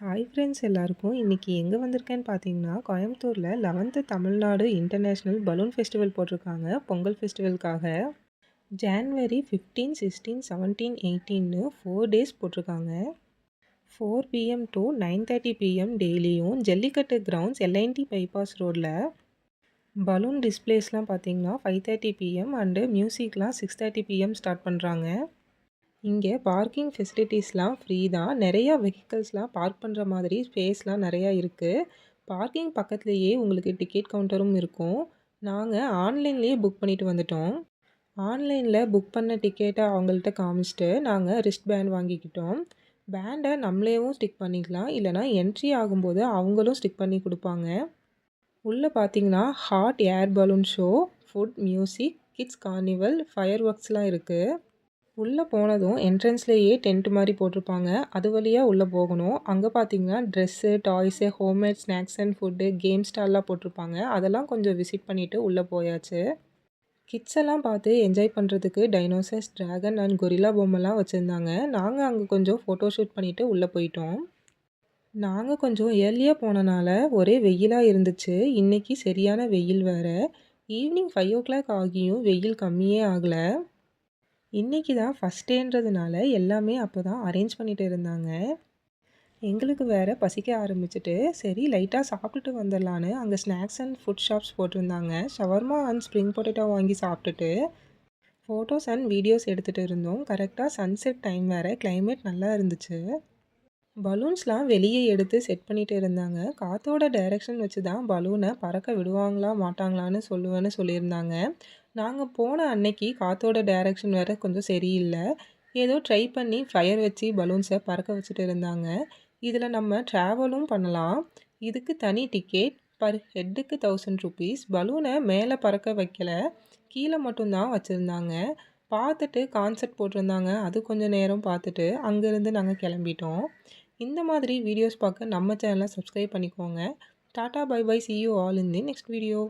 Hi friends எல்லாருக்கும் இன்றைக்கி எங்கே வந்திருக்கேன்னு பார்த்தீங்கன்னா கோயம்புத்தூரில் 11th Tamil Nadu international balloon festival போட்டிருக்காங்க பொங்கல் ஃபெஸ்டிவலுக்காக. ஜான்வரி 15, 16, 17, 18ன்னு 4 டேஸ் போட்டிருக்காங்க. 4 PM to 9:30 PM டெய்லியும் ஜல்லிக்கட்டு கிரவுண்ட்ஸ் எல்ஐடி பைபாஸ் ரோடில். பலூன் டிஸ்பிளேஸ்லாம் பார்த்தீங்கன்னா 5:30 PM அண்டு மியூசிக்லாம் 6:30 PM ஸ்டார்ட் பண்ணுறாங்க. இங்கே பார்க்கிங் ஃபெசிலிட்டிஸ்லாம் ஃப்ரீ தான். நிறையா வெஹிக்கிள்ஸ்லாம் பார்க் பண்ணுற மாதிரி ஸ்பேஸ்லாம் நிறையா இருக்குது. பார்க்கிங் பக்கத்துலேயே உங்களுக்கு டிக்கெட் கவுண்டரும் இருக்கும். நாங்கள் ஆன்லைன்லேயே புக் பண்ணிட்டு வந்துட்டோம். ஆன்லைனில் புக் பண்ண டிக்கெட்டை அவங்கள்ட்ட காமிச்சிட்டு நாங்கள் ரிஸ்ட் பேண்ட் வாங்கிக்கிட்டோம். பேண்டை நம்மளேவும் ஸ்டிக் பண்ணிக்கலாம், இல்லைனா என்ட்ரி ஆகும்போது அவங்களும் ஸ்டிக் பண்ணி கொடுப்பாங்க. உள்ளே பார்த்தீங்கன்னா hot air balloon show, food, music, kids carnival, fire ஒர்க்ஸ்லாம் இருக்குது. உள்ளே போனதும் என்ட்ரன்ஸ்லேயே டென்ட் மாதிரி போட்டிருப்பாங்க. அது வழியாக உள்ளே போகணும். அங்கே பார்த்தீங்கன்னா dress, toys, homemade snacks and food, game ஸ்டால்லாம் போட்டிருப்பாங்க. அதெல்லாம் கொஞ்சம் விசிட் பண்ணிவிட்டு உள்ளே போயாச்சு. கிட்ஸ் எல்லாம் பார்த்து என்ஜாய் பண்ணுறதுக்கு டைனோசர்ஸ், ட்ராகன் அண்ட் கொரில்லா பொம்மைலாம் வச்சுருந்தாங்க. நாங்கள் அங்கே கொஞ்சம் ஃபோட்டோ ஷூட் பண்ணிவிட்டு உள்ளே போயிட்டோம். நாங்கள் கொஞ்சம் ஏர்லியாக போனனால ஒரே வெயிலாக இருந்துச்சு. இன்றைக்கி சரியான வெயில் வேறு. ஈவினிங் 5 o'clock ஆகியும் வெயில் கம்மியே ஆகலை. இன்றைக்கி தான் ஃபஸ்ட் டேன்றதுனால எல்லாமே அப்போ தான் அரேஞ்ச் பண்ணிட்டு இருந்தாங்க. எங்களுக்கு வேறு பசிக்க ஆரம்பிச்சிட்டு சரி லைட்டாக சாப்பிட்டுட்டு வந்துடலான்னு அங்கே ஸ்நாக்ஸ் அண்ட் ஃபுட் ஷாப்ஸ் போட்டிருந்தாங்க. ஷவர்மா அண்ட் ஸ்ப்ரிங் பொட்டேட்டோ வாங்கி சாப்பிட்டுட்டு ஃபோட்டோஸ் அண்ட் வீடியோஸ் எடுத்துகிட்டு இருந்தோம். கரெக்டாக சன்செட் டைம் வேறு, கிளைமேட் நல்லா இருந்துச்சு. பலூன்ஸ்லாம் வெளியே எடுத்து செட் பண்ணிட்டு இருந்தாங்க. காற்றோட டைரெக்ஷன் வச்சு தான் பலூனை பறக்க விடுவாங்களா மாட்டாங்களான்னு சொல்லியிருந்தாங்க. நாங்கள் போன அன்னைக்கு காற்றோட டைரெக்ஷன் வேறு கொஞ்சம் சரியில்லை. ஏதோ ட்ரை பண்ணி ஃபயர் வச்சு பலூன்ஸை பறக்க வச்சுட்டு இருந்தாங்க. இதில் நம்ம ட்ராவலும் பண்ணலாம். இதுக்கு தனி டிக்கெட், பர் ஹெட்டுக்கு 1000 rupees. பலூனை மேலே பறக்க வைக்கல, கீழே மட்டும்தான் வச்சுருந்தாங்க. பார்த்துட்டு கான்செப்ட் போட்டிருந்தாங்க. அது கொஞ்சம் நேரம் பார்த்துட்டு அங்கேருந்து நாங்கள் கிளம்பிட்டோம். இந்த மாதிரி வீடியோஸ் பார்க்க நம்ம சேனலை சப்ஸ்கிரைப் பண்ணிக்கோங்க. Tata bye bye, see you all in the next video.